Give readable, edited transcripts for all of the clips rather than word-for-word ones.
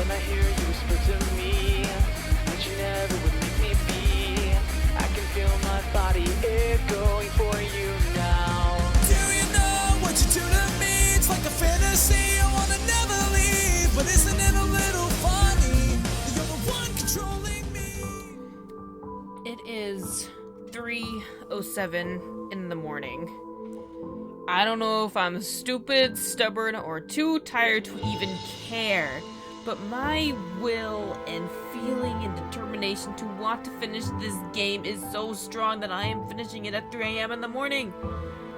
Then I hear you whisper to me that you never would leave me be. I can feel my body echoing for you now. Do you know what you do to me? It's like a fantasy, I wanna never leave. But isn't it a little funny that you're the one controlling me? It is 3:07 in the morning. I don't know if I'm stupid, stubborn, or too tired to even care, but my will and feeling and determination to want to finish this game is so strong that I am finishing it at 3 a.m. in the morning.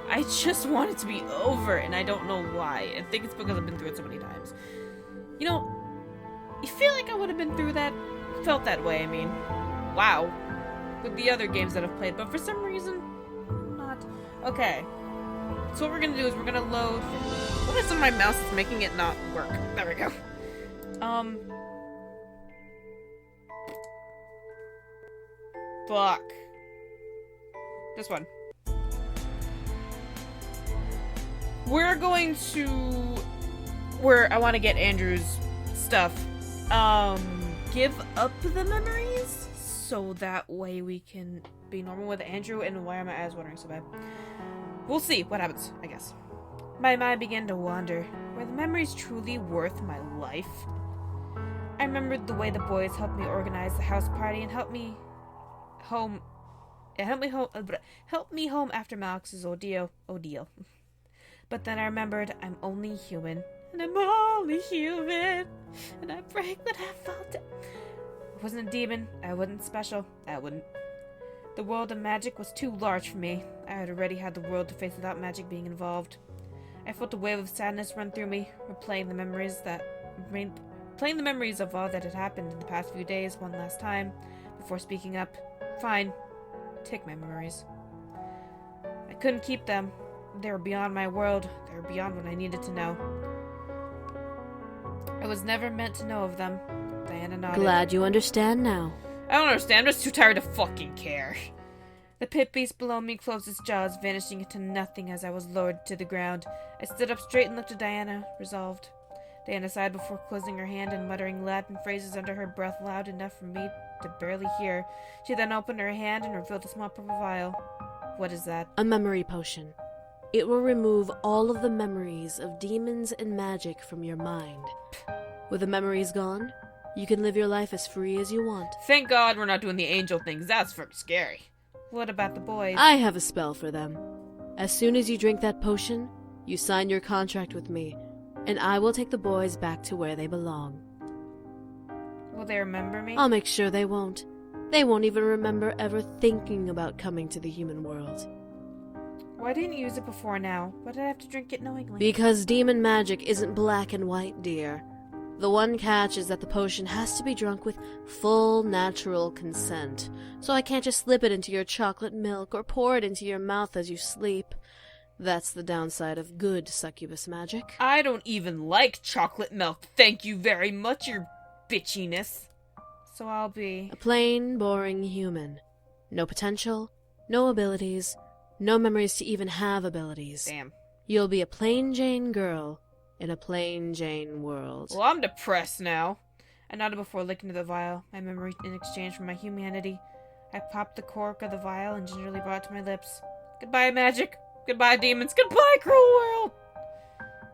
I just want it to be over, and I don't know why. I think it's because I've been through it so many times. You know, you feel like I would have been through that, felt that way, I mean. Wow. With the other games that I've played, but for some reason, not. Okay. So what we're gonna do is we're gonna load. What is on my mouse that's making it not work? There we go. Fuck. This one. We're going to where I want to get Andrew's stuff. Give up the memories so that way we can be normal with Andrew. And why are my eyes watering so bad? We'll see what happens, I guess. My mind began to wander. Were the memories truly worth my life? I remembered the way the boys helped me organize the house party and helped me home after Malex's ordeal. But then I remembered I'm only human. And I'm only human. And I break when I felt it. I wasn't a demon. I wasn't special. The world of magic was too large for me. I had already had the world to face without magic being involved. I felt a wave of sadness run through me, replaying the memories of all that had happened in the past few days one last time, before speaking up. Fine. Take my memories. I couldn't keep them. They were beyond my world. They were beyond what I needed to know. I was never meant to know of them. Diana nodded. Glad you understand now. I don't understand. I'm just too tired to fucking care. The pit beast below me closed its jaws, vanishing into nothing as I was lowered to the ground. I stood up straight and looked at Diana, resolved. Diana sighed before closing her hand and muttering Latin phrases under her breath loud enough for me to barely hear. She then opened her hand and revealed a small purple vial. What is that? A memory potion. It will remove all of the memories of demons and magic from your mind. With the memories gone, you can live your life as free as you want. Thank God we're not doing the angel things. That's fucking scary. What about the boys? I have a spell for them. As soon as you drink that potion, you sign your contract with me, and I will take the boys back to where they belong. Will they remember me? I'll make sure they won't. They won't even remember ever thinking about coming to the human world. Why didn't you use it before now? Why did I have to drink it knowingly? Because demon magic isn't black and white, dear. The one catch is that the potion has to be drunk with full natural consent, so I can't just slip it into your chocolate milk or pour it into your mouth as you sleep. That's the downside of good succubus magic. I don't even like chocolate milk. Thank you very much, your bitchiness. So I'll be... a plain, boring human. No potential, no abilities, no memories to even have abilities. Damn. You'll be a plain Jane girl in a plain Jane world. Well, I'm depressed now. I nodded before looking at the vial, my memory in exchange for my humanity. I popped the cork of the vial and gingerly brought it to my lips. Goodbye, magic. Goodbye, demons. Goodbye, cruel world.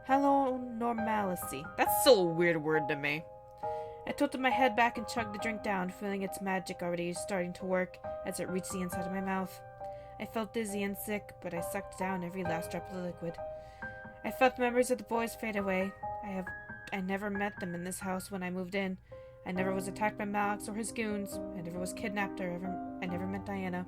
Hello, normalcy. That's still a weird word to me. I tilted my head back and chugged the drink down, feeling its magic already starting to work as it reached the inside of my mouth. I felt dizzy and sick, but I sucked down every last drop of the liquid. I felt the memories of the boys fade away. I never met them in this house when I moved in. I never was attacked by Malex or his goons. I never was kidnapped I never met Diana.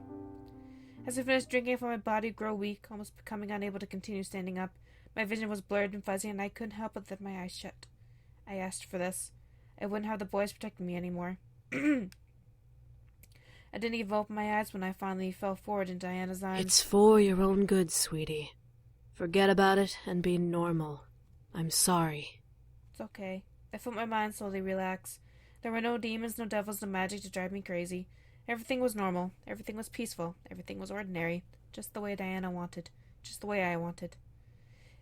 As I finished drinking, I felt my body grow weak, almost becoming unable to continue standing up. My vision was blurred and fuzzy, and I couldn't help but let my eyes shut. I asked for this. I wouldn't have the boys protecting me anymore. I didn't even open my eyes when I finally fell forward in Diana's arms. It's for your own good, sweetie. Forget about it and be normal. I'm sorry. It's okay. I felt my mind slowly relax. There were no demons, no devils, no magic to drive me crazy. Everything was normal. Everything was peaceful. Everything was ordinary. Just the way Diana wanted. Just the way I wanted.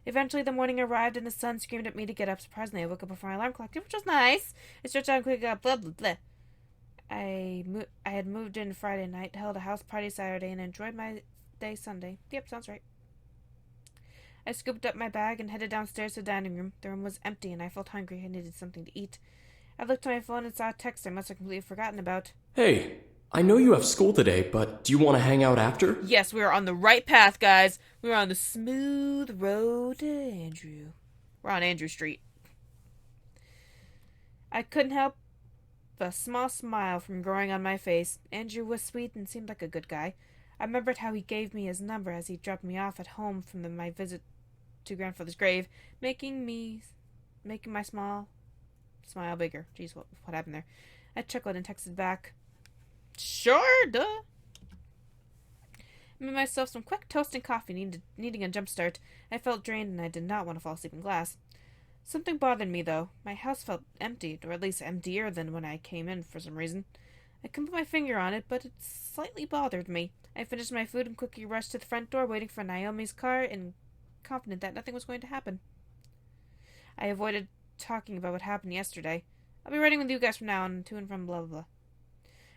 Eventually, the morning arrived and the sun screamed at me to get up. Surprisingly, I woke up before my alarm clock, which was nice. I stretched out and quickly got blah, blah, blah. I had moved in Friday night, held a house party Saturday, and enjoyed my day Sunday. Yep, sounds right. I scooped up my bag and headed downstairs to the dining room. The room was empty, and I felt hungry. I needed something to eat. I looked at my phone and saw a text I must have completely forgotten about. Hey, I know you have school today, but do you want to hang out after? Yes, we are on the right path, guys. We are on the smooth road to Andrew. We're on Andrew Street. I couldn't help a small smile from growing on my face. Andrew was sweet and seemed like a good guy. I remembered how he gave me his number as he dropped me off at home from my visit to grandfather's grave, making my smile bigger. Jeez, what happened there? I chuckled and texted back, "Sure, duh." I made myself some quick toast and coffee, needing a jump start. I felt drained and I did not want to fall asleep in class. Something bothered me, though. My house felt empty, or at least emptier than when I came in for some reason. I couldn't put my finger on it, but it slightly bothered me. I finished my food and quickly rushed to the front door, waiting for Naomi's car and confident that nothing was going to happen. I avoided talking about what happened yesterday. I'll be riding with you guys from now on, to and from blah blah blah.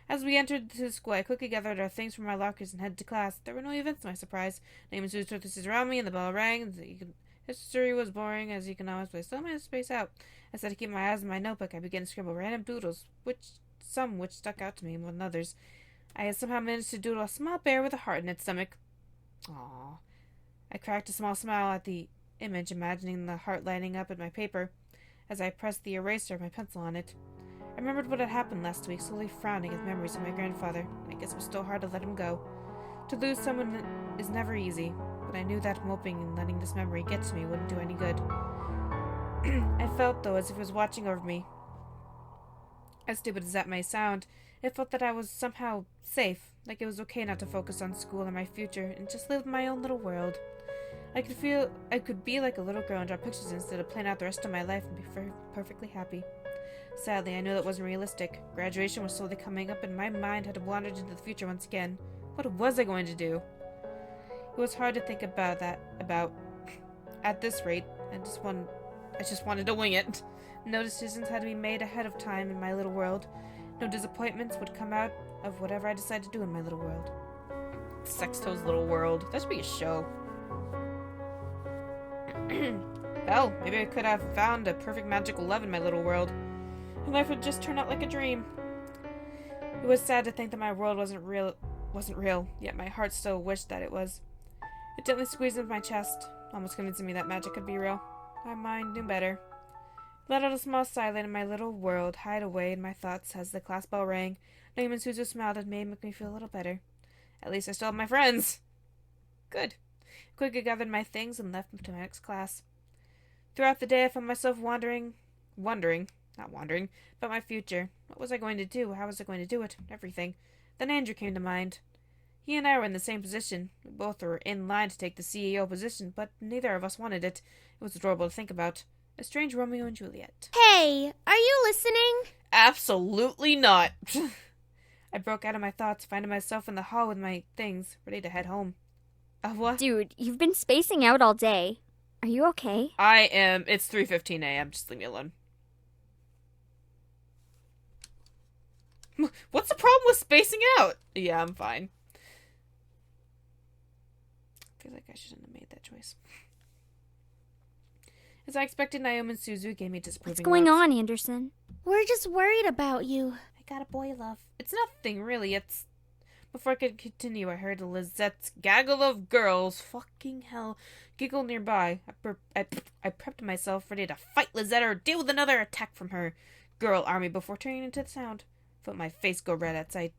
As we entered the school, I quickly gathered our things from our lockers and headed to class. There were no events to my surprise. Names and threw around me, and the bell rang. History was boring, as economics, but I still managed to space out. I said to keep my eyes on my notebook. I began to scribble random doodles, some which stuck out to me more than others. I had somehow managed to doodle a small bear with a heart in its stomach. Aww. I cracked a small smile at the image, imagining the heart lighting up at my paper as I pressed the eraser of my pencil on it. I remembered what had happened last week, slowly frowning at memories of my grandfather. I guess it was still hard to let him go. To lose someone is never easy, but I knew that moping and letting this memory get to me wouldn't do any good. I felt, though, as if it was watching over me. As stupid as that may sound, it felt that I was somehow safe, like it was okay not to focus on school and my future, and just live my own little world. I could be like a little girl and draw pictures instead of playing out the rest of my life and be perfectly happy. Sadly, I knew that wasn't realistic. Graduation was slowly coming up, and my mind had wandered into the future once again. What was I going to do? It was hard to think about. At this rate, I just wanted to wing it. No decisions had to be made ahead of time in my little world. No disappointments would come out of whatever I decided to do in my little world. Sexto's Little World. That should be a show. Hell, maybe I could have found a perfect magical love in my little world, and life would just turn out like a dream. It was sad to think that my world wasn't real, yet my heart still wished that it was. It gently squeezed into my chest, almost convincing me that magic could be real. My mind knew better. Let out a small sigh, letting my little world hide away in my thoughts as the class bell rang. Naomi and Suzu smiled and made me feel a little better. At least I still have my friends. Good. I quickly gathered my things and left to my next class. Throughout the day, I found myself wondering about my future. What was I going to do? How was I going to do it? Everything. Then Andrew came to mind. He and I were in the same position. We both were in line to take the CEO position, but neither of us wanted it. It was adorable to think about. A strange Romeo and Juliet. Hey, are you listening? Absolutely not. I broke out of my thoughts, finding myself in the hall with my things, ready to head home. What? Dude, you've been spacing out all day. Are you okay? I am. It's 3:15 a.m. Just leave me alone. What's the problem with spacing out? Yeah, I'm fine. I feel like I shouldn't have made that choice. As I expected, Naomi and Suzu gave me disapproving What's going looks. on, Anderson? We're just worried about you. I got a boy love. It's nothing, really. It's... Before I could continue, I heard Lizette's gaggle of girls, fucking hell, giggle nearby. I prepped myself, ready to fight Lizette or deal with another attack from her girl army before turning into the sound. Felt my face go red at sight.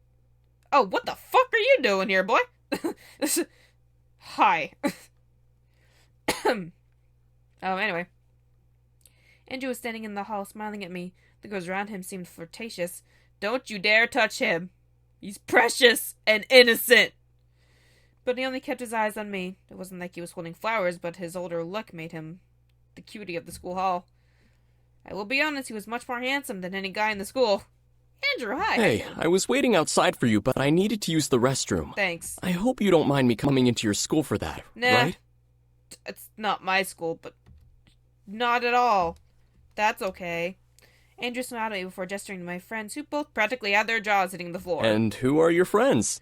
Oh, what the fuck are you doing here, boy? Hi. Anyway. Andrew was standing in the hall, smiling at me. The girls around him seemed flirtatious. Don't you dare touch him. He's precious and innocent. But he only kept his eyes on me. It wasn't like he was holding flowers, but his older look made him the cutie of the school hall. I will be honest, he was much more handsome than any guy in the school. Andrew, hi. Hey, I was waiting outside for you, but I needed to use the restroom. Thanks. I hope you don't mind me coming into your school for that, Nah. right? It's not my school, but not at all. That's okay. Andrew smiled at me before gesturing to my friends, who both practically had their jaws hitting the floor. And who are your friends?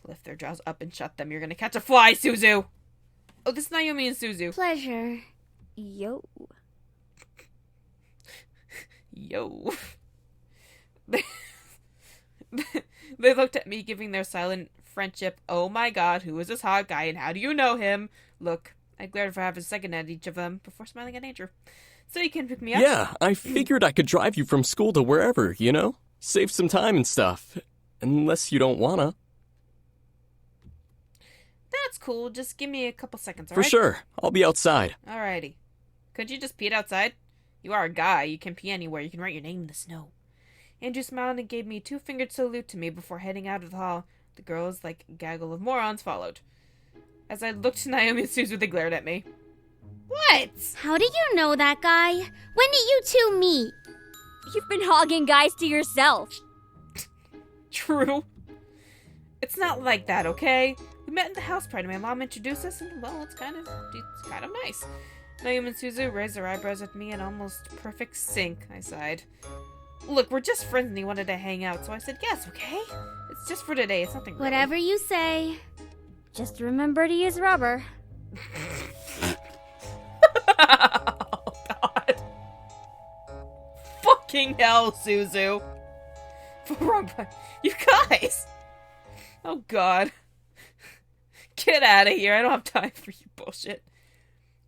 Lift their jaws up and shut them. You're gonna catch a fly, Suzu! Oh, this is Naomi and Suzu. Pleasure. Yo. Yo. They looked at me, giving their silent friendship. Oh my god, who is this hot guy and how do you know him? Look, I glared for half a second at each of them before smiling at Andrew. So you can pick me up? Yeah, I figured I could drive you from school to wherever, you know? Save some time and stuff. Unless you don't wanna. That's cool. Just give me a couple seconds, For alright? sure. I'll be outside. Alrighty. Could you just pee it outside? You are a guy. You can pee anywhere. You can write your name in the snow. Andrew smiled and gave me a two-fingered salute to me before heading out of the hall. The girls, like a gaggle of morons, followed. As I looked to Naomi and Suzu, they glared at me. What? How do you know that guy? When did you two meet? You've been hogging guys to yourself. True. It's not like that, okay? We met in the house party. My mom introduced us, and well, it's kind of nice. Naomi and Suzu raised their eyebrows at me in almost perfect sync. I sighed. Look, we're just friends, and he wanted to hang out, so I said yes. Okay? It's just for today. It's nothing. Whatever you say. Just remember to use rubber. Oh God! Fucking hell, Suzu! Wrong button. You guys! Oh God! Get out of here! I don't have time for you bullshit.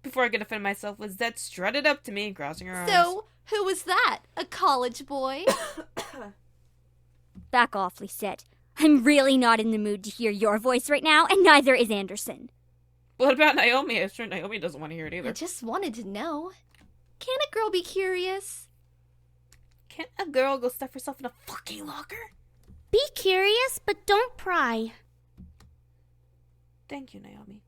Before I could defend myself, Lizette strutted up to me, crossing her arms. So, who was that? A college boy? Back off, Lisette. I'm really not in the mood to hear your voice right now, and neither is Anderson. What about Naomi? I'm sure Naomi doesn't want to hear it I either. just wanted to know. Can a girl be curious? Can't a girl go stuff herself in a fucking locker? Be curious, but don't pry. Thank you, Naomi.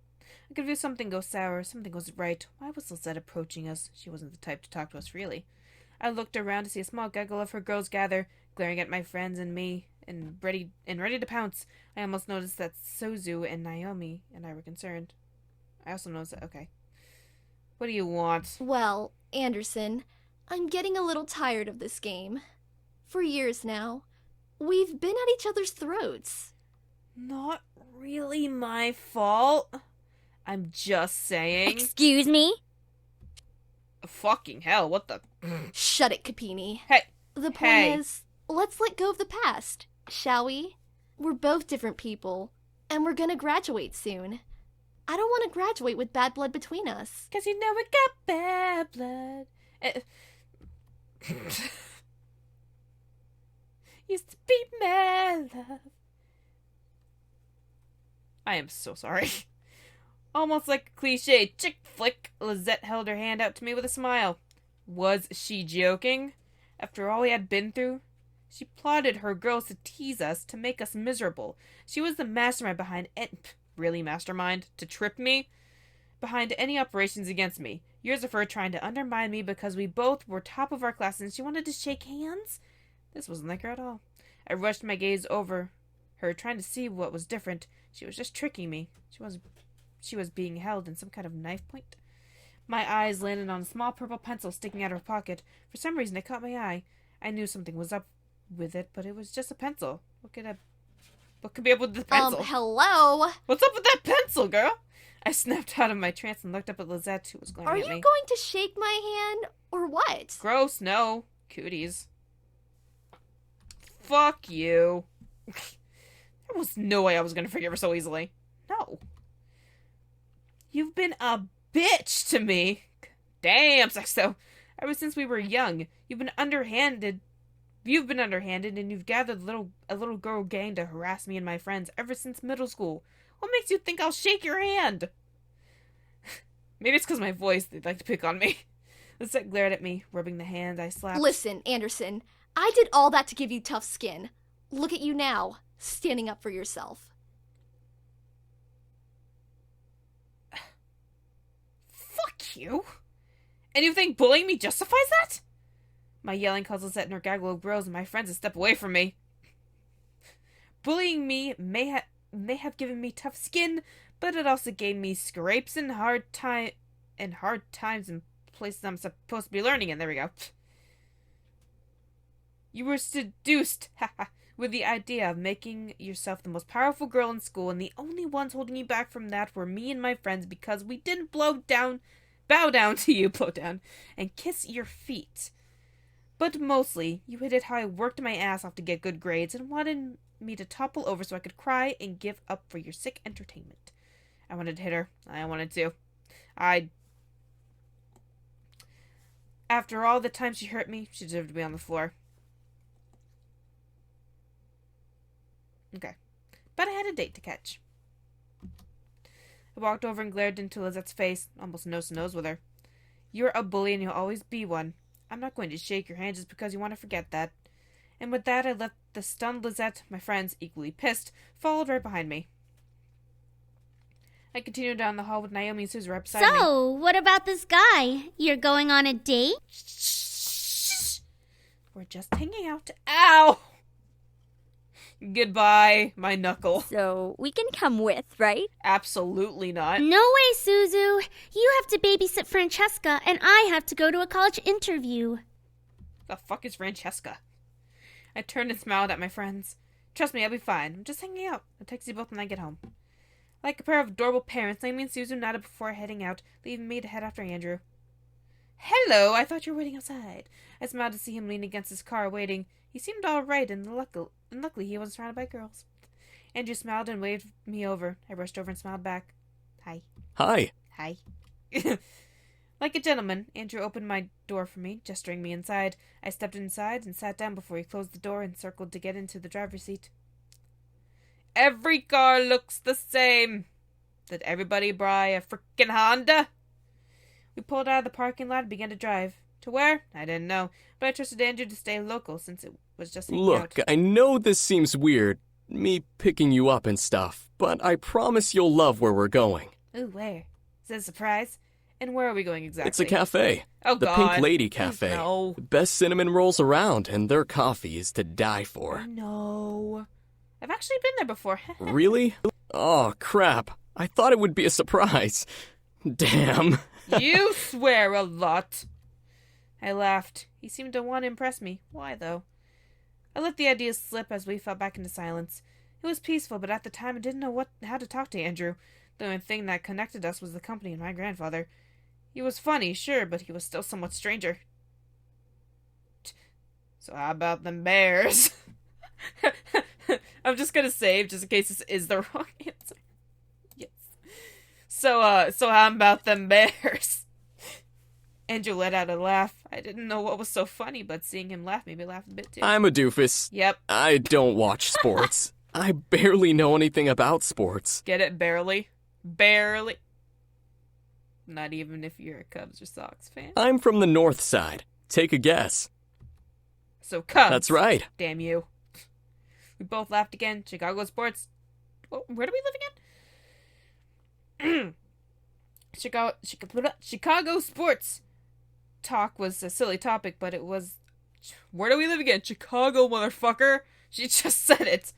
I could feel something go sour, something was right. Why was Lizette approaching us? She wasn't the type to talk to us, really. I looked around to see a small gaggle of her girls gather, glaring at my friends and me, and ready to pounce. I almost noticed that Suzu and Naomi and I were concerned. I also noticed that, okay. What do you want? Well, Anderson, I'm getting a little tired of this game. For years now, we've been at each other's throats. Not really my fault. I'm just saying. Excuse me? Fucking hell, what the... Shut it, Capini. Hey. The point Hey. is, let's let go of the past, shall we? We're both different people, and we're gonna graduate soon. I don't want to graduate with bad blood between us. 'Cause you know we got bad blood. Used to be my love. I am so sorry. Almost like a cliche chick flick, Lizette held her hand out to me with a smile. Was she joking? After all we had been through? She plotted her girls to tease us, to make us miserable. She was the mastermind behind it. Really, mastermind? To trip me? Behind any operations against me. Years of her trying to undermine me because we both were top of our class and she wanted to shake hands? This wasn't like her at all. I rushed my gaze over her, trying to see what was different. She was just tricking me. She was being held in some kind of knife point. My eyes landed on a small purple pencil sticking out of her pocket. For some reason, it caught my eye. I knew something was up with it, but it was just a pencil. What could be up with the pencil? Hello? What's up with that pencil, girl? I snapped out of my trance and looked up at Lizette, who was glaring Are at you me. going to shake my hand, or what? Gross, no. Cooties. Fuck you. There was no way I was gonna forgive her so easily. No. You've been a bitch to me. Damn, Sexto. Ever since we were young, you've been underhanded, and you've gathered a little girl gang to harass me and my friends ever since middle school. What makes you think I'll shake your hand? Maybe it's because my voice, they'd like to pick on me. Lisette glared at me, rubbing the hand I slapped. Listen, Anderson, I did all that to give you tough skin. Look at you now, standing up for yourself. Fuck you. And you think bullying me justifies that? My yelling caused Lisette and her gaggle of bros and my friends to step away from me. Bullying me may have given me tough skin, but it also gave me scrapes and hard times in places I'm supposed to be learning in. There we go. You were seduced, with the idea of making yourself the most powerful girl in school, and the only ones holding you back from that were me and my friends because we didn't bow down to you, and kiss your feet. But mostly, you hated how I worked my ass off to get good grades and wanted me to topple over so I could cry and give up for your sick entertainment. I wanted to hit her. I wanted to. After all the times she hurt me, she deserved to be on the floor. Okay. But I had a date to catch. I walked over and glared into Lizette's face, almost nose to nose with her. You're a bully and you'll always be one. I'm not going to shake your hand just because you want to forget that. And with that, I left the stunned Lizette, my friends, equally pissed, followed right behind me. I continued down the hall with Naomi and Susan right beside me. So, what about this guy? You're going on a date? Shh. We're just hanging out. Ow! Goodbye, my knuckle. So, we can come with, right? Absolutely not. No way, Suzu. You have to babysit Francesca, and I have to go to a college interview. The fuck is Francesca? I turned and smiled at my friends. Trust me, I'll be fine. I'm just hanging out. I'll text you both when I get home. Like a pair of adorable parents, Naomi and Suzu nodded before heading out, leaving me to head after Andrew. Hello, I thought you were waiting outside. I smiled to see him lean against his car, waiting. He seemed all right, and luckily he wasn't surrounded by girls. Andrew smiled and waved me over. I rushed over and smiled back. Hi. Hi. Hi. Like a gentleman, Andrew opened my door for me, gesturing me inside. I stepped inside and sat down before he closed the door and circled to get into the driver's seat. Every car looks the same. Did everybody buy a frickin' Honda? We pulled out of the parking lot and began to drive. To where? I didn't know, but I trusted Andrew to stay local since it was just hanging Look, out. I know this seems weird, me picking you up and stuff, but I promise you'll love where we're going. Ooh, where? Is it a surprise? And where are we going exactly? It's a cafe. Oh, the God. Pink Lady Cafe. No. The best cinnamon rolls around, and their coffee is to die for. No. I've actually been there before. Really? Oh, crap. I thought it would be a surprise. Damn. You swear a lot. I laughed. He seemed to want to impress me. Why, though? I let the idea slip as we fell back into silence. It was peaceful, but at the time I didn't know how to talk to Andrew. The only thing that connected us was the company and my grandfather. He was funny, sure, but he was still somewhat stranger. So how about them bears? I'm just gonna save just in case this is the wrong answer. Yes. So how about them bears? Andrew let out a laugh. I didn't know what was so funny, but seeing him laugh made me laugh a bit too. I'm a doofus. Yep. I don't watch sports. I barely know anything about sports. Get it? Barely. Barely. Not even if you're a Cubs or Sox fan. I'm from the north side. Take a guess. So Cubs. That's right. Damn you. We both laughed again. Chicago sports. Where do we live again? Chicago sports talk was a silly topic, but it was... Where do we live again? Chicago, motherfucker. She just said it.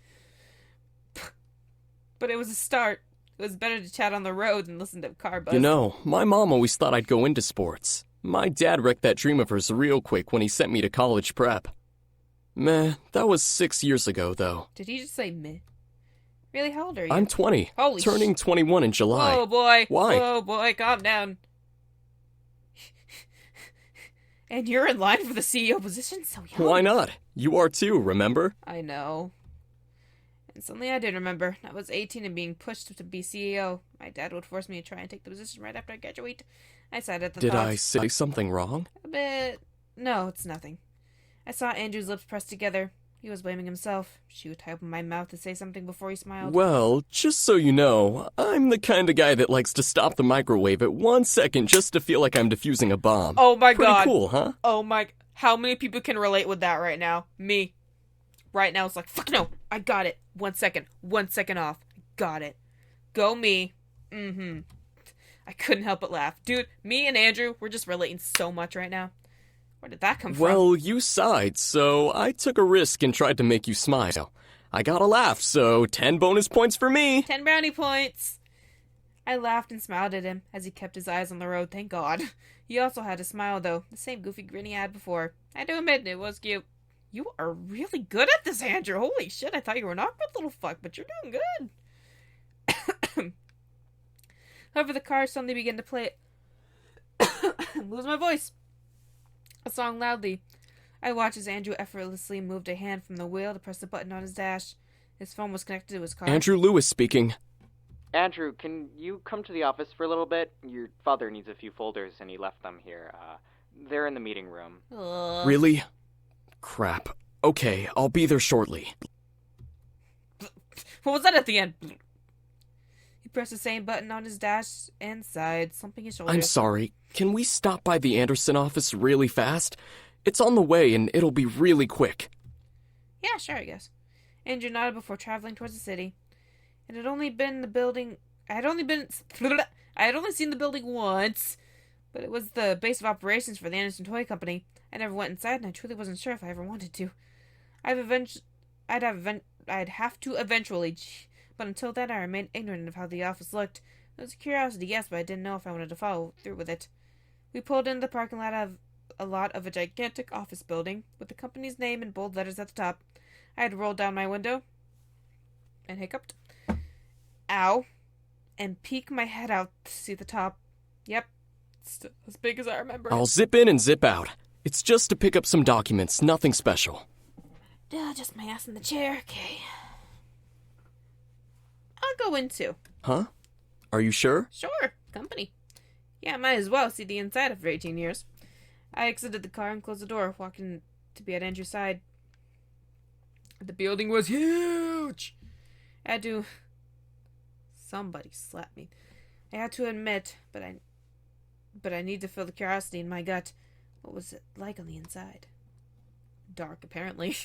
But it was a start. It was better to chat on the road than listen to car buzz. You know, my mom always thought I'd go into sports. My dad wrecked that dream of hers real quick when he sent me to college prep. Meh, that was 6 years ago, though. Did he just say meh? Really, how old are you? I'm 20, Holy turning 21 in July. Oh boy. Why? Oh boy, calm down. And you're in line for the CEO position? So young. Why not? You are too, remember? I know. And suddenly I did remember. I was 18 and being pushed to be CEO. My dad would force me to try and take the position right after I graduate. I sighed at the Did thought. I say something wrong? A bit. No, it's nothing. I saw Andrew's lips pressed together. He was blaming himself. She would open my mouth to say something before he smiled. Well, just so you know, I'm the kind of guy that likes to stop the microwave at 1 second just to feel like I'm defusing a bomb. Oh my Pretty god. cool, huh? Oh my... How many people can relate with that right now? Me. Right now it's like, fuck no, I got it. 1 second. 1 second off. Got it. Go me. Mm-hmm. I couldn't help but laugh. Dude, me and Andrew, we're just relating so much right now. Where did that come from? Well, you sighed, so I took a risk and tried to make you smile. I got a laugh, so 10 bonus points for me. 10 brownie points. I laughed and smiled at him as he kept his eyes on the road, thank God. He also had a smile, though, the same goofy grin he had before. I do admit it was cute. You are really good at this, Andrew. Holy shit, I thought you were an awkward little fuck, but you're doing good. However, the car suddenly began to play lose my voice. A song loudly. I watched as Andrew effortlessly moved a hand from the wheel to press the button on his dash. His phone was connected to his car. Andrew Lewis speaking. Andrew, can you come to the office for a little bit? Your father needs a few folders, and he left them here. They're in the meeting room. Really? Crap. Okay, I'll be there shortly. What was that at the end? He pressed the same button on his dash and sighed, slumping his shoulders. I'm sorry. Can we stop by the Anderson office really fast? It's on the way, and it'll be really quick. Yeah, sure, I guess. Andrew nodded before traveling towards the city. It had only been the building. I had only seen the building once, but it was the base of operations for the Anderson Toy Company. I never went inside, and I truly wasn't sure if I ever wanted to. I'd have to eventually, but until then, I remained ignorant of how the office looked. It was a curiosity, yes, but I didn't know if I wanted to follow through with it. We pulled into the parking lot of a gigantic office building with the company's name in bold letters at the top. I had rolled down my window and hiccuped. Ow. And peek my head out to see the top. Yep. Still as big as I remember. I'll zip in and zip out. It's just to pick up some documents, nothing special. Just my ass in the chair, okay. I'll go in too. Huh? Are you sure? Sure. Company. Yeah, might as well see the inside after 18 years. I exited the car and closed the door, walking to be at Andrew's side. The building was huge. Somebody slapped me. I had to admit, but I need to feel the curiosity in my gut. What was it like on the inside? Dark, apparently.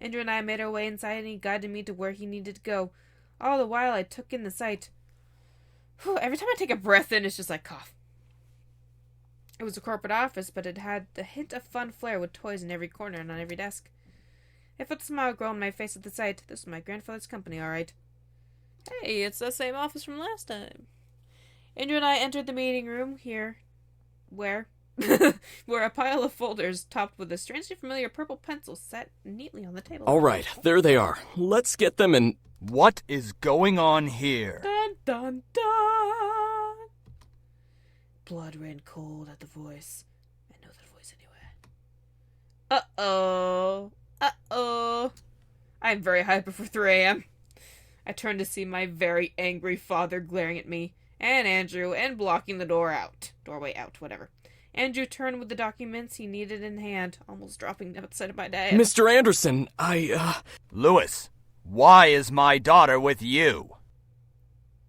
Andrew and I made our way inside, and he guided me to where he needed to go. All the while, I took in the sight. Whew, every time I take a breath in, it's just like cough. It was a corporate office, but it had the hint of fun flair with toys in every corner and on every desk. I felt a smile grow on my face at the sight. This was my grandfather's company, all right. Hey, it's the same office from last time. Andrew and I entered the meeting room here, where a pile of folders topped with a strangely familiar purple pencil sat neatly on the table. All right, there they are. Let's get them and... What is going on here? Dun, dun, dun. Blood ran cold at the voice. I know that voice anywhere. Uh-oh. Uh-oh. I'm very hyper for 3 a.m. I turned to see my very angry father glaring at me, and Andrew, and blocking the doorway out, whatever. Andrew turned with the documents he needed in hand, almost dropping them outside of my dad. Mr. Anderson, Lewis, why is my daughter with you?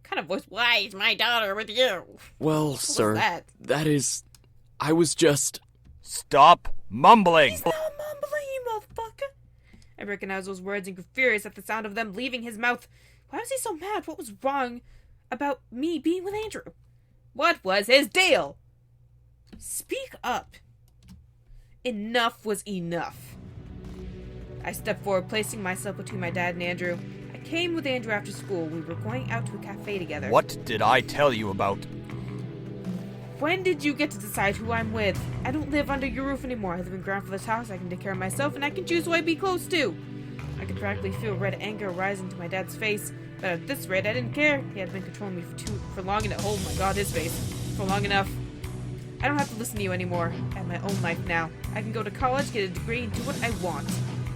Kind of voice, why is my daughter with you? Well, What sir, was that? that is... I was just... Stop mumbling! He's not mumbling, you motherfucker. I recognized those words and grew furious at the sound of them leaving his mouth. Why was he so mad? What was wrong about me being with Andrew? What was his deal? Speak up. Enough was enough. I stepped forward, placing myself between my dad and Andrew. I came with Andrew after school. We were going out to a cafe together. What did I tell you about? When did you get to decide who I'm with? I don't live under your roof anymore. I live in grandfather's house. I can take care of myself, and I can choose who I be close to. I could practically feel red anger rising to my dad's face, but at this rate, I didn't care. He had been controlling me for long enough. Oh my god, his face. For long enough. I don't have to listen to you anymore. I have my own life now. I can go to college, get a degree, and do what I want.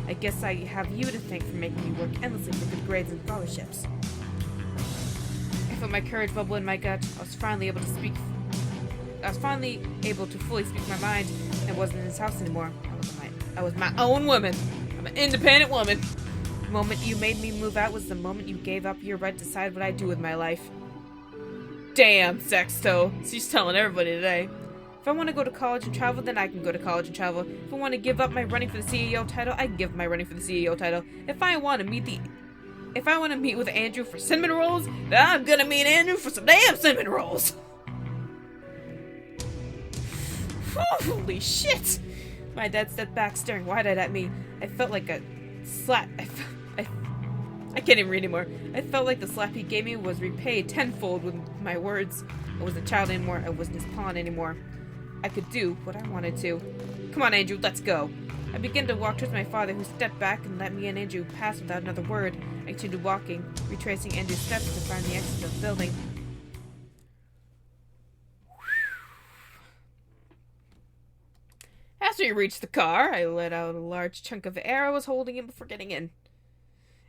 I guess I have you to thank for making me work endlessly for good grades and scholarships. I felt my courage bubble in my gut. I was finally able to fully speak my mind. I wasn't in his house anymore. I was my own woman. I'm an independent woman. The moment you made me move out was the moment you gave up your right to decide what I do with my life. Damn, Sexto. She's telling everybody today. If I want to go to college and travel, then I can go to college and travel. If I want to give up my running for the CEO title, I can give up my running for the CEO title. If I want to meet with Andrew for cinnamon rolls, then I'm gonna meet Andrew for some damn cinnamon rolls. Holy shit! My dad stepped back, staring wide-eyed at me. I felt like a slap. I can't even read anymore. I felt like the slap he gave me was repaid tenfold with my words. I wasn't a child anymore. I wasn't his pawn anymore. I could do what I wanted to. Come on, Andrew, let's go. I began to walk towards my father, who stepped back and let me and Andrew pass without another word. I continued walking, retracing Andrew's steps to find the exit of the building. As we reached the car, I let out a large chunk of air I was holding in before getting in.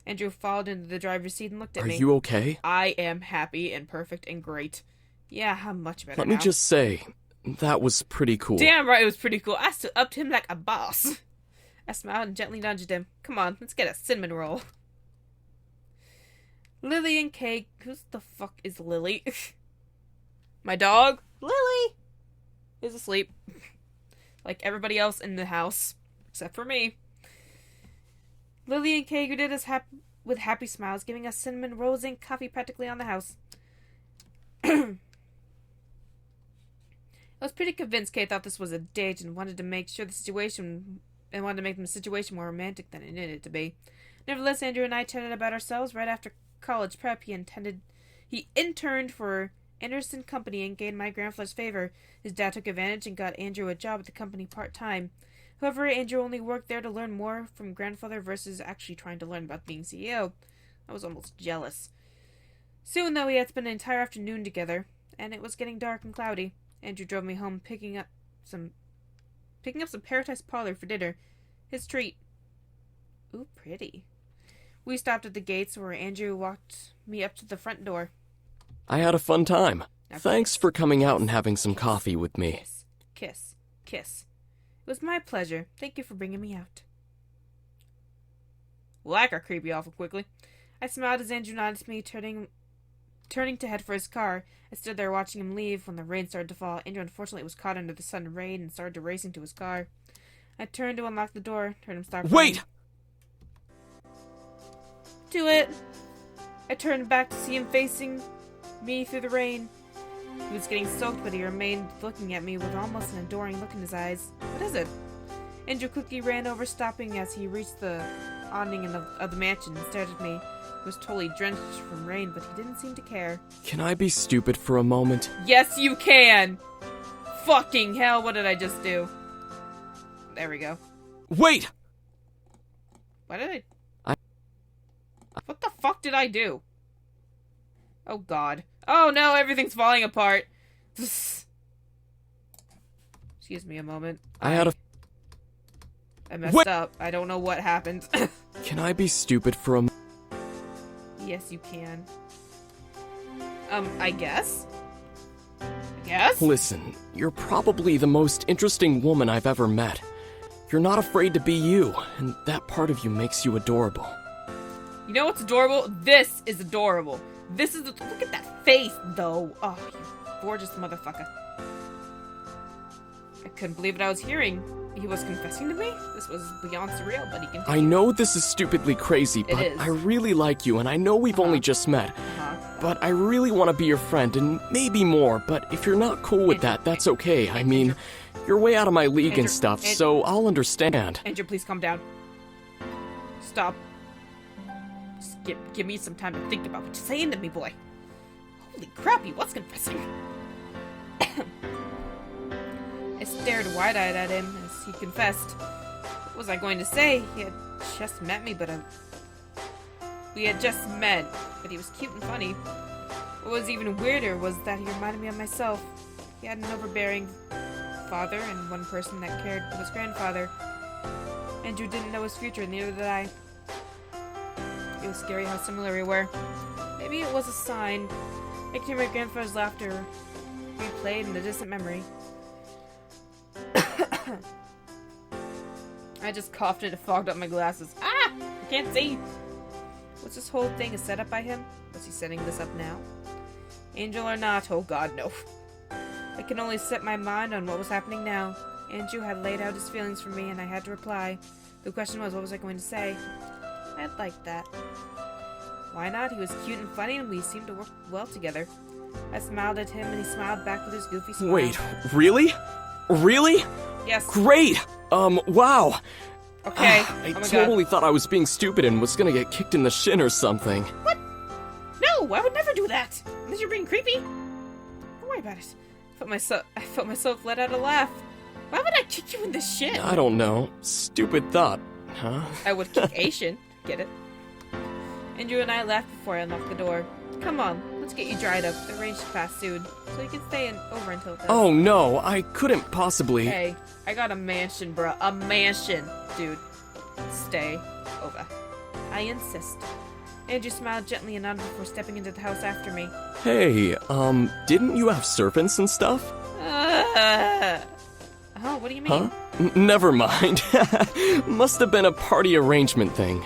Andrew followed into the driver's seat and looked at me. Are you okay? I am happy and perfect and great. Yeah, I'm much better now. Let me just say, that was pretty cool. Damn right, it was pretty cool. I stood up to him like a boss. I smiled and gently nudged him. Come on, let's get a cinnamon roll. Lily and Kay. Who the fuck is Lily? My dog, Lily, is asleep. Like everybody else in the house, except for me. Lily and Kay greeted us with happy smiles, giving us cinnamon rolls and coffee practically on the house. I was pretty convinced Kay thought this was a date and wanted to make the situation more romantic than it needed to be. Nevertheless, Andrew and I chatted about ourselves. Right after college prep, he interned for Anderson Company and gained my grandfather's favor. His dad took advantage and got Andrew a job at the company part-time. However, Andrew only worked there to learn more from grandfather versus actually trying to learn about being CEO. I was almost jealous. Soon, though, we had spent an entire afternoon together, and it was getting dark and cloudy. Andrew drove me home, picking up some Paradise Parlor for dinner. His treat. Ooh, pretty. We stopped at the gates where Andrew walked me up to the front door. I had a fun time. Now Thanks kiss, for coming kiss, out and having some coffee with me. Kiss, kiss, kiss. It was my pleasure. Thank you for bringing me out. Well, that got creepy awful quickly. I smiled as Andrew nodded to me, turning to head for his car. I stood there watching him leave when the rain started to fall. Andrew unfortunately was caught under the sudden rain and started racing to his car. I turned to unlock the door, heard him stop. Wait! Do it! I turned back to see him facing me through the rain. He was getting soaked, but he remained looking at me with almost an adoring look in his eyes. What is it? Andrew quickly ran over, stopping as he reached the awning of the mansion and stared at me. He was totally drenched from rain, but he didn't seem to care. Can I be stupid for a moment? Yes, you can! Fucking hell, what did I just do? There we go. Wait! What did What the fuck did I do? Oh god. Oh no, everything's falling apart. Excuse me a moment. I messed up. I don't know what happened. Can I be stupid for a moment? Yes, you can. I guess? Yes? Listen, you're probably the most interesting woman I've ever met. You're not afraid to be you, and that part of you makes you adorable. You know what's adorable? This is adorable. This is look at that face, though. Oh, you gorgeous motherfucker. I couldn't believe what I was hearing. He was confessing to me? This was beyond surreal, but he continued. I know this is stupidly crazy, but I really like you, and I know we've only just met. But I really want to be your friend, and maybe more, but if you're not cool with that, that's okay. I mean, you're way out of my league and stuff, so I'll understand. Andrew, please calm down. Stop. Just give me some time to think about what you're saying to me, boy. Holy crap, he was confessing. I stared wide-eyed at him as he confessed. What was I going to say? He had just met me, but we had just met, but he was cute and funny. What was even weirder was that he reminded me of myself. He had an overbearing father and one person that cared for his grandfather. Andrew didn't know his future, neither did I. It was scary how similar we were. Maybe it was a sign. I could hear my grandfather's laughter replayed in a distant memory. I just coughed and it fogged up my glasses. Ah! I can't see! Was this whole thing a setup by him? Was he setting this up now? Angel or not? Oh god, no. I can only set my mind on what was happening now. Andrew had laid out his feelings for me and I had to reply. The question was, what was I going to say? I'd like that. Why not? He was cute and funny and we seemed to work well together. I smiled at him and he smiled back with his goofy smile. Wait, really? Really? Yes. Great! Wow! Okay. I Oh my totally God. thought I was being stupid and was gonna get kicked in the shin or something. What? No, I would never do that. Unless you're being creepy. Don't worry about it. I felt myself let out a laugh. Why would I kick you in the shin? I don't know. Stupid thought, huh? I would kick Asian. Get it? Andrew and I laughed before I unlocked the door. Come on, let's get you dried up. The rain should pass soon, so you can stay over until it does. Oh no, I couldn't possibly. Hey, I got a mansion, bruh. A mansion, dude. Stay over. I insist. Andrew smiled gently and nodded before stepping into the house after me. Hey, didn't you have servants and stuff? Oh, what do you mean? Huh? Never mind. Must have been a party arrangement thing.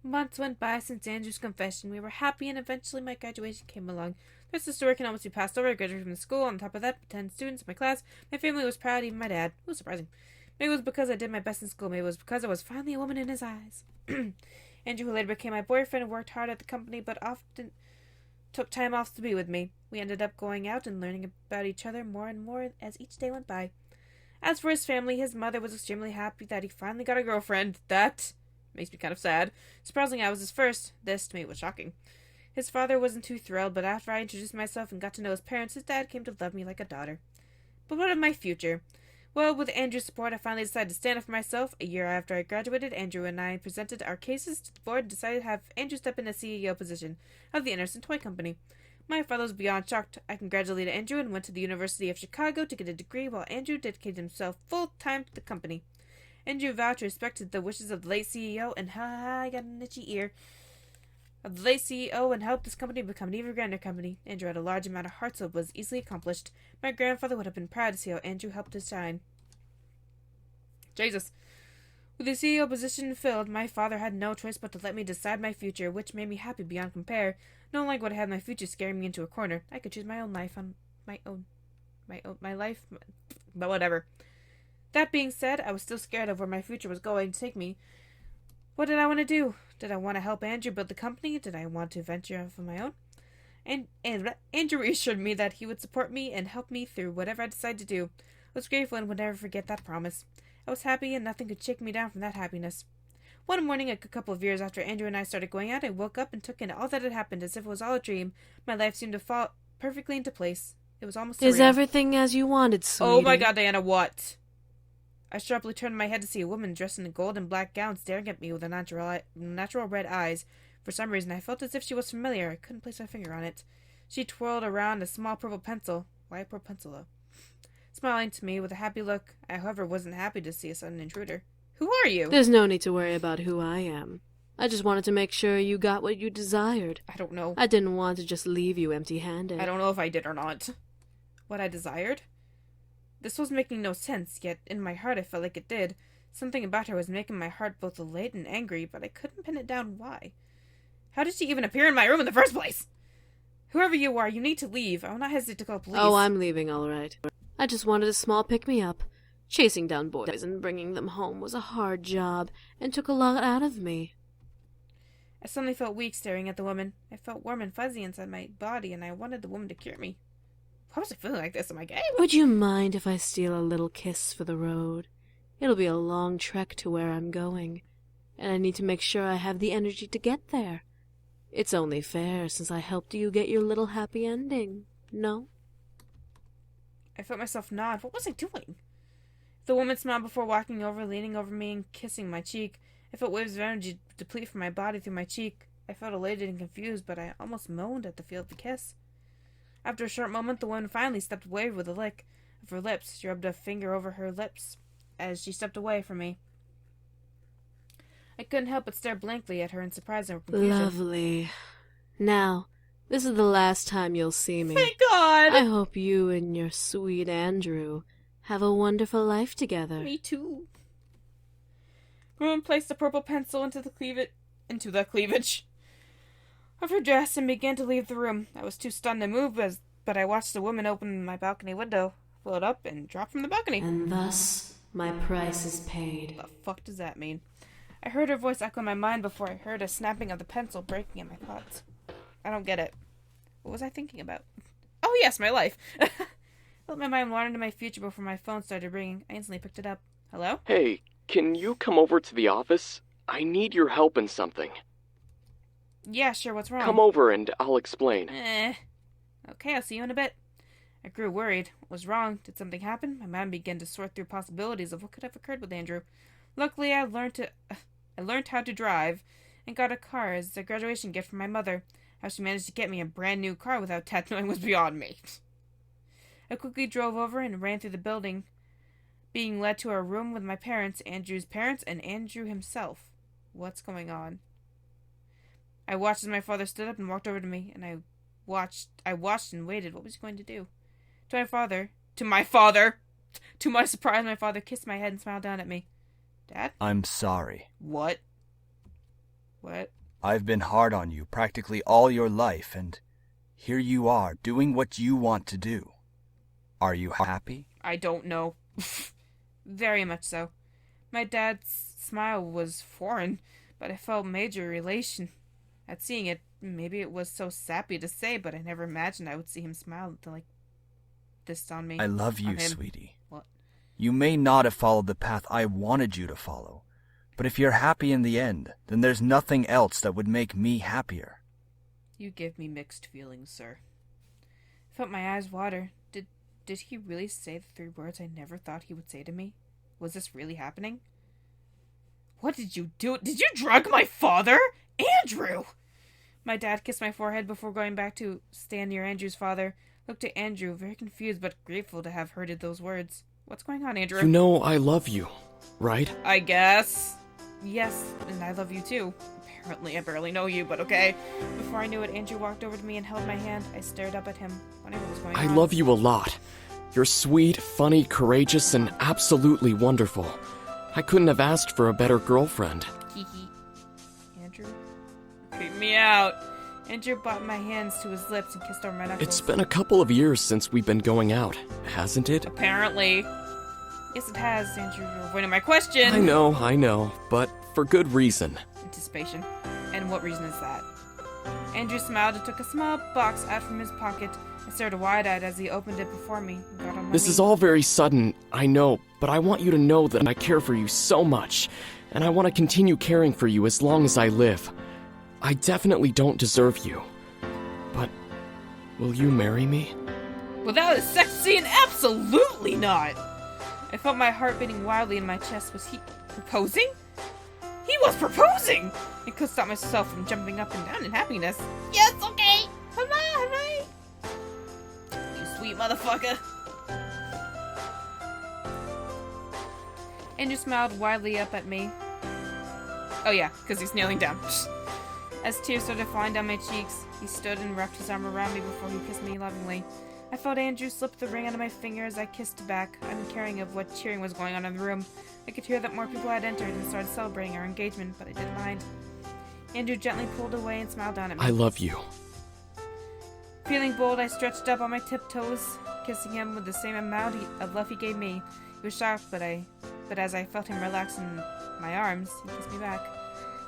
Months went by since Andrew's confession. We were happy, and eventually my graduation came along. The rest of the story can almost be passed over. I graduated from the school. On top of that, 10 students in my class. My family was proud, even my dad. It was surprising. Maybe it was because I did my best in school. Maybe it was because I was finally a woman in his eyes. Andrew, who later became my boyfriend, worked hard at the company, but often took time off to be with me. We ended up going out and learning about each other more and more as each day went by. As for his family, his mother was extremely happy that he finally got a girlfriend. That makes me kind of sad. Surprisingly, I was his first. This, to me, was shocking. His father wasn't too thrilled, but after I introduced myself and got to know his parents, his dad came to love me like a daughter. But what of my future? Well, with Andrew's support, I finally decided to stand up for myself. A year after I graduated, Andrew and I presented our cases to the board and decided to have Andrew step in as CEO position of the Innocent Toy Company. My father was beyond shocked. I congratulated Andrew and went to the University of Chicago to get a degree, while Andrew dedicated himself full-time to the company. Andrew vowed to respect the wishes of the late CEO, and I got an itchy ear, of the late CEO and helped this company become an even grander company. Andrew had a large amount of heart, so it was easily accomplished. My grandfather would have been proud to see how Andrew helped us shine. Jesus. With the CEO position filled, my father had no choice but to let me decide my future, which made me happy beyond compare. No longer would I have my future scaring me into a corner. I could choose my own life on my life, but whatever. That being said, I was still scared of where my future was going to take me. What did I want to do? Did I want to help Andrew build the company? Did I want to venture off on my own? And Andrew reassured me that he would support me and help me through whatever I decided to do. I was grateful and would never forget that promise. I was happy, and nothing could shake me down from that happiness. One morning, a couple of years after Andrew and I started going out, I woke up and took in all that had happened as if it was all a dream. My life seemed to fall perfectly into place. It was almost surreal. Is everything as you wanted, sweetie? Oh my God, Diana, what? I sharply turned my head to see a woman dressed in a gold and black gown staring at me with natural red eyes. For some reason, I felt as if she was familiar. I couldn't place my finger on it. She twirled around a small purple pencil. Why a purple pencil, though? Smiling to me with a happy look. I, however, wasn't happy to see a sudden intruder. Who are you? There's no need to worry about who I am. I just wanted to make sure you got what you desired. I don't know. I didn't want to just leave you empty-handed. I don't know if I did or not. What I desired? This was making no sense, yet in my heart I felt like it did. Something about her was making my heart both elate and angry, but I couldn't pin it down why. How did she even appear in my room in the first place? Whoever you are, you need to leave. I will not hesitate to call police. Oh, I'm leaving, all right. I just wanted a small pick-me-up. Chasing down boys and bringing them home was a hard job and took a lot out of me. I suddenly felt weak staring at the woman. I felt warm and fuzzy inside my body, and I wanted the woman to cure me. Why was I feeling like this? Am I gay? Would you mind if I steal a little kiss for the road? It'll be a long trek to where I'm going, and I need to make sure I have the energy to get there. It's only fair since I helped you get your little happy ending, no? I felt myself nod. What was I doing? The woman smiled before walking over, leaning over me and kissing my cheek. I felt waves of energy deplete from my body through my cheek. I felt elated and confused, but I almost moaned at the feel of the kiss. After a short moment, the woman finally stepped away with a lick of her lips. She rubbed a finger over her lips as she stepped away from me. I couldn't help but stare blankly at her in surprise and confusion. Lovely. Now, this is the last time you'll see me. Thank God! I hope you and your sweet Andrew have a wonderful life together. Me too. The woman placed the purple pencil into the cleavage of her dress and began to leave the room. I was too stunned to move, but I watched the woman open my balcony window, float up, and drop from the balcony. And thus, my price is paid. What the fuck does that mean? I heard her voice echo in my mind before I heard a snapping of the pencil breaking in my thoughts. I don't get it. What was I thinking about? Oh yes, my life! I let my mind wander into my future before my phone started ringing. I instantly picked it up. Hello? Hey, can you come over to the office? I need your help in something. Yeah, sure, what's wrong? Come over and I'll explain. Okay, I'll see you in a bit. I grew worried. What was wrong? Did something happen? My mind began to sort through possibilities of what could have occurred with Andrew. Luckily, I learned how to drive and got a car as a graduation gift from my mother. How she managed to get me a brand new car without tattooing was beyond me. I quickly drove over and ran through the building, being led to a room with my parents, Andrew's parents, and Andrew himself. What's going on? I watched as my father stood up and walked over to me, and I watched and waited. What was he going to do? To my surprise, my father kissed my head and smiled down at me. Dad? I'm sorry. What? I've been hard on you practically all your life, and here you are doing what you want to do. Are you happy? I don't know. Very much so. My dad's smile was foreign, but I felt major elation at seeing it. Maybe it was so sappy to say, but I never imagined I would see him smile like this on me. I love you, sweetie. What? You may not have followed the path I wanted you to follow, but if you're happy in the end, then there's nothing else that would make me happier. You give me mixed feelings, sir. I felt my eyes water. Did he really say the 3 words I never thought he would say to me? Was this really happening? What did you do? Did you drug my father? Andrew! My dad kissed my forehead before going back to stand near Andrew's father. Looked at Andrew, very confused but grateful to have heard those words. What's going on, Andrew? You know I love you, right? I guess. Yes, and I love you too. Apparently, I barely know you, but okay. Before I knew it, Andrew walked over to me and held my hand. I stared up at him, wondering what was going on. I love you a lot. You're sweet, funny, courageous, and absolutely wonderful. I couldn't have asked for a better girlfriend. Andrew? Creep me out. Andrew brought my hands to his lips and kissed over my knuckles. It's been a couple of years since we've been going out, hasn't it? Apparently. Yes, it has, Andrew. You're avoiding my question. I know, but for good reason. Anticipation. And what reason is that? Andrew smiled and took a small box out from his pocket. I stared wide-eyed as he opened it before me and got on my This knee. is all very sudden, I know, but I want you to know that I care for you so much, and I want to continue caring for you as long as I live. I definitely don't deserve you, but will you marry me? Without a sex scene? Absolutely not! I felt my heart beating wildly in my chest. Was he proposing? He was proposing! I couldn't stop myself from jumping up and down in happiness. Yes, okay! Hooray! You sweet motherfucker! Andrew smiled widely up at me. Oh yeah, because he's kneeling down. As tears started falling down my cheeks, he stood and wrapped his arm around me before he kissed me lovingly. I felt Andrew slip the ring out of my finger as I kissed back, uncaring of what cheering was going on in the room. I could hear that more people had entered and started celebrating our engagement, but I didn't mind. Andrew gently pulled away and smiled down at me. I love you. Feeling bold, I stretched up on my tiptoes, kissing him with the same amount of love he gave me. He was shocked, but as I felt him relax in my arms, he kissed me back.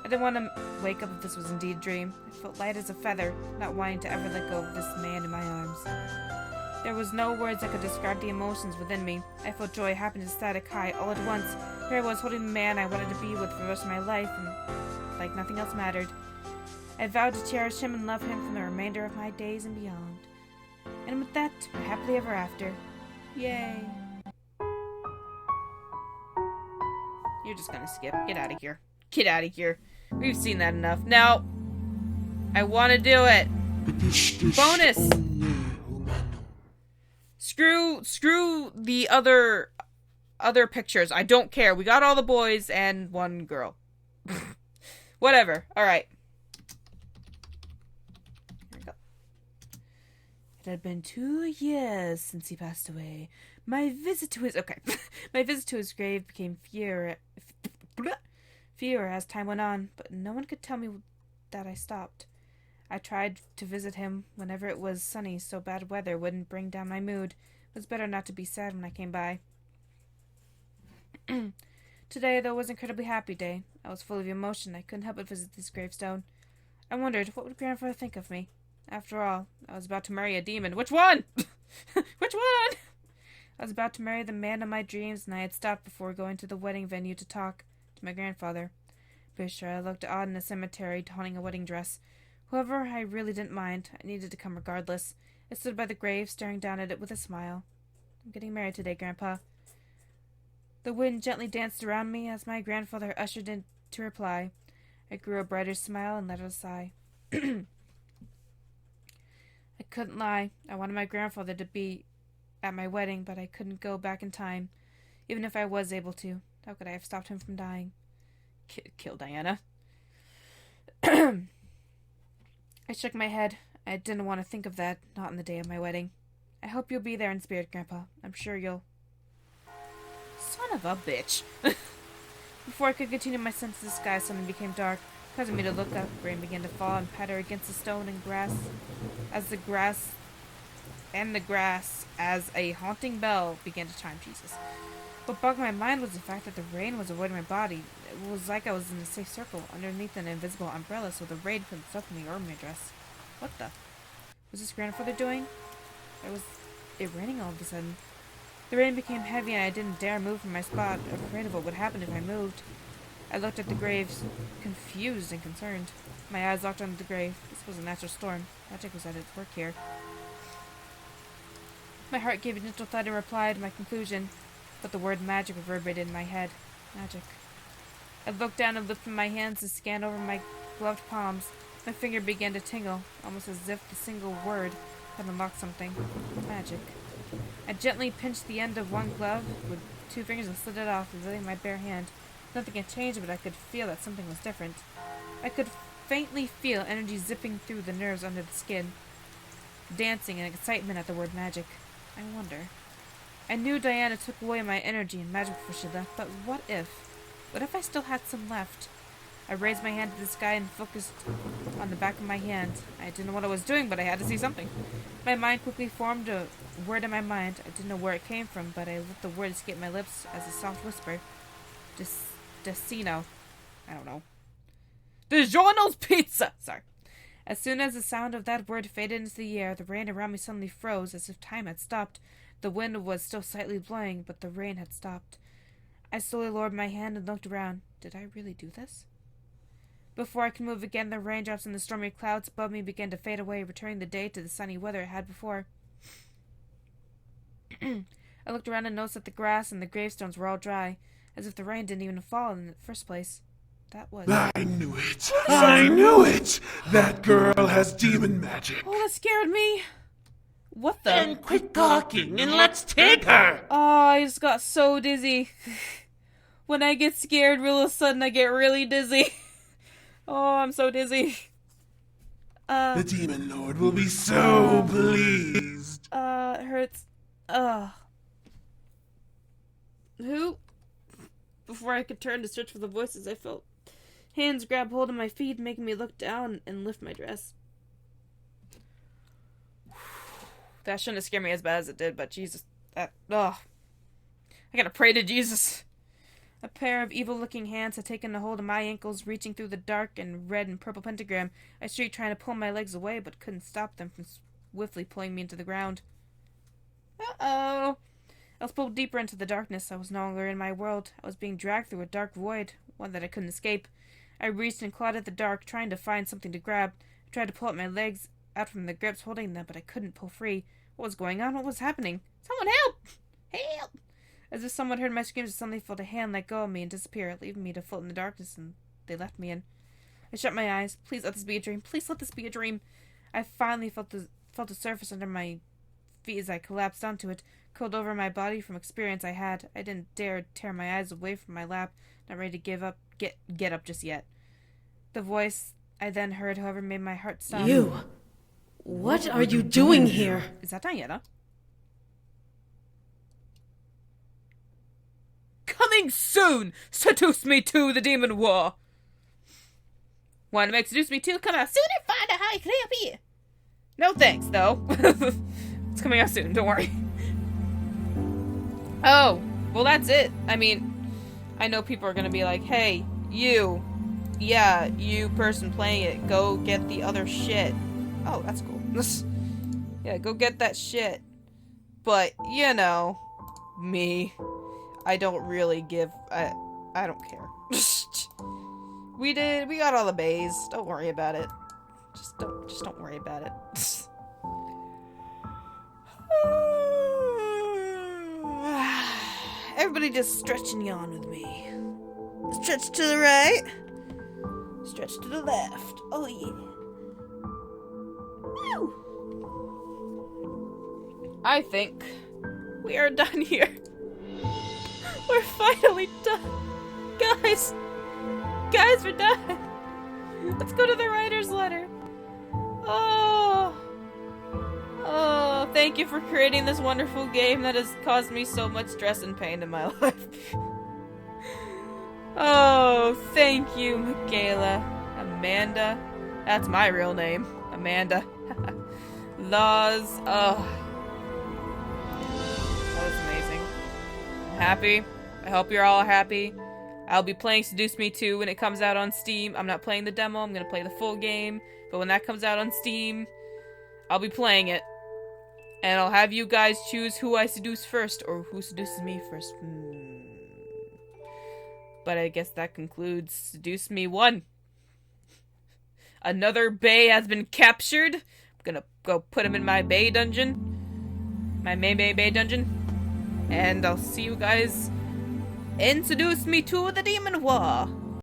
I didn't want to wake up if this was indeed a dream. I felt light as a feather, not wanting to ever let go of this man in my arms. There was no words that could describe the emotions within me. I felt joy, happiness, static high, all at once. Here I was holding the man I wanted to be with for the rest of my life, and like nothing else mattered. I vowed to cherish him and love him for the remainder of my days and beyond. And with that, happily ever after. Yay. You're just gonna skip. Get out of here. Get out of here. We've seen that enough. Now, I want to do it. Bonus. Screw the other pictures. I don't care. We got all the boys and one girl. Whatever. All right. Here we go. It had been 2 years since he passed away. My visit to his grave became fewer as time went on, but no one could tell me that I stopped. I tried to visit him whenever it was sunny, so bad weather wouldn't bring down my mood. It was better not to be sad when I came by. Today, though, was an incredibly happy day. I was full of emotion. I couldn't help but visit this gravestone. I wondered, what would grandfather think of me? After all, I was about to marry a demon. Which one? Which one? I was about to marry the man of my dreams, and I had stopped before going to the wedding venue to talk to my grandfather. Pretty sure I looked odd in a cemetery donning a wedding dress. However, I really didn't mind. I needed to come regardless. I stood by the grave, staring down at it with a smile. I'm getting married today, Grandpa. The wind gently danced around me as my grandfather ushered in to reply. I grew a brighter smile and let out a sigh. I couldn't lie. I wanted my grandfather to be at my wedding, but I couldn't go back in time. Even if I was able to, how could I have stopped him from dying? Kill Diana. I shook my head. I didn't want to think of that, not on the day of my wedding. I hope you'll be there in spirit, Grandpa. I'm sure you'll... Son of a bitch. Before I could continue my sense of the sky, suddenly became dark, causing me to look up. Rain began to fall and patter against the stone and grass, as a haunting bell began to chime. Jesus. What bugged my mind was the fact that the rain was avoiding my body. It was like I was in a safe circle, underneath an invisible umbrella, so the rain couldn't soak me or my dress. What the? Was this grandfather doing? It raining all of a sudden. The rain became heavy and I didn't dare move from my spot, afraid of what would happen if I moved. I looked at the graves, confused and concerned. My eyes locked onto the grave. This was a natural storm. Magic was at its work here. My heart gave a gentle thud and replied my conclusion, but the word magic reverberated in my head. Magic. I looked down and lifted my hands to scan over my gloved palms. My finger began to tingle, almost as if the single word had unlocked something. Magic. I gently pinched the end of one glove with 2 fingers and slid it off, revealing my bare hand. Nothing had changed, but I could feel that something was different. I could faintly feel energy zipping through the nerves under the skin, dancing in excitement at the word magic. I wonder. I knew Diana took away my energy and magic before she left, but what if? What if I still had some left? I raised my hand to the sky and focused on the back of my hand. I didn't know what I was doing, but I had to see something. My mind quickly formed a word in my mind. I didn't know where it came from, but I let the word escape my lips as a soft whisper. Destino. I don't know. DiGiorno's Pizza! Sorry. As soon as the sound of that word faded into the air, the rain around me suddenly froze as if time had stopped. The wind was still slightly blowing, but the rain had stopped. I slowly lowered my hand and looked around. Did I really do this? Before I could move again, the raindrops and the stormy clouds above me began to fade away, returning the day to the sunny weather it had before. I looked around and noticed that the grass and the gravestones were all dry, as if the rain didn't even fall in the first place. That was... I knew it! I knew it! That girl has demon magic! Oh, that scared me! What the... Then quit talking and let's take her! Oh, I just got so dizzy. When I get scared, real of a sudden I get really dizzy. Oh, I'm so dizzy. The Demon Lord will be so pleased. It hurts. Who? Before I could turn to search for the voices, I felt hands grab hold of my feet, making me look down and lift my dress. That shouldn't have scared me as bad as it did, but Jesus, I gotta pray to Jesus. A pair of evil-looking hands had taken a hold of my ankles, reaching through the dark and red and purple pentagram. I shrieked, trying to pull my legs away, but couldn't stop them from swiftly pulling me into the ground. Uh-oh. I was pulled deeper into the darkness. I was no longer in my world. I was being dragged through a dark void, one that I couldn't escape. I reached and clawed at the dark, trying to find something to grab. I tried to pull up my legs out from the grips holding them, but I couldn't pull free. What was going on? What was happening? Someone help! Help! As if someone heard my screams, I suddenly felt a hand let go of me and disappear, leaving me to float in the darkness, and they left me in. I shut my eyes. Please let this be a dream. Please let this be a dream. I finally felt the surface under my feet as I collapsed onto it, curled over my body from experience I had. I didn't dare tear my eyes away from my lap, not ready to get up just yet. The voice I then heard, however, made my heart stop. You! What are you doing here? Is that Diana? Coming soon! Seduce me to the Demon War! Want to make Seduce Me too? Come out soon and find out how you can help here! No thanks, though. It's coming out soon, don't worry. Oh, well that's it. I mean, I know people are gonna be like, hey, you person playing it, go get the other shit. Oh, that's cool. Yeah, go get that shit. But, you know, me. I don't really give. I don't care. We got all the bays. Don't worry about it. Just don't worry about it. Everybody just stretch and yawn with me. Stretch to the right. Stretch to the left. Oh yeah. Woo! I think we are done here. We're finally done. Guys, we're done. Let's go to the writer's letter. Oh, thank you for creating this wonderful game that has caused me so much stress and pain in my life. Oh, thank you, Michaela. Amanda. That's my real name. Amanda. Laws. Oh. That was amazing. I'm happy. I hope you're all happy. I'll be playing Seduce Me 2 when it comes out on Steam. I'm not playing the demo, I'm gonna play the full game. But when that comes out on Steam, I'll be playing it. And I'll have you guys choose who I seduce first, or who seduces me first. But I guess that concludes Seduce Me 1. Another Bay has been captured. I'm gonna go put him in my Bay dungeon. My Bay dungeon. And I'll see you guys in Seduce Me 2 The Demon War.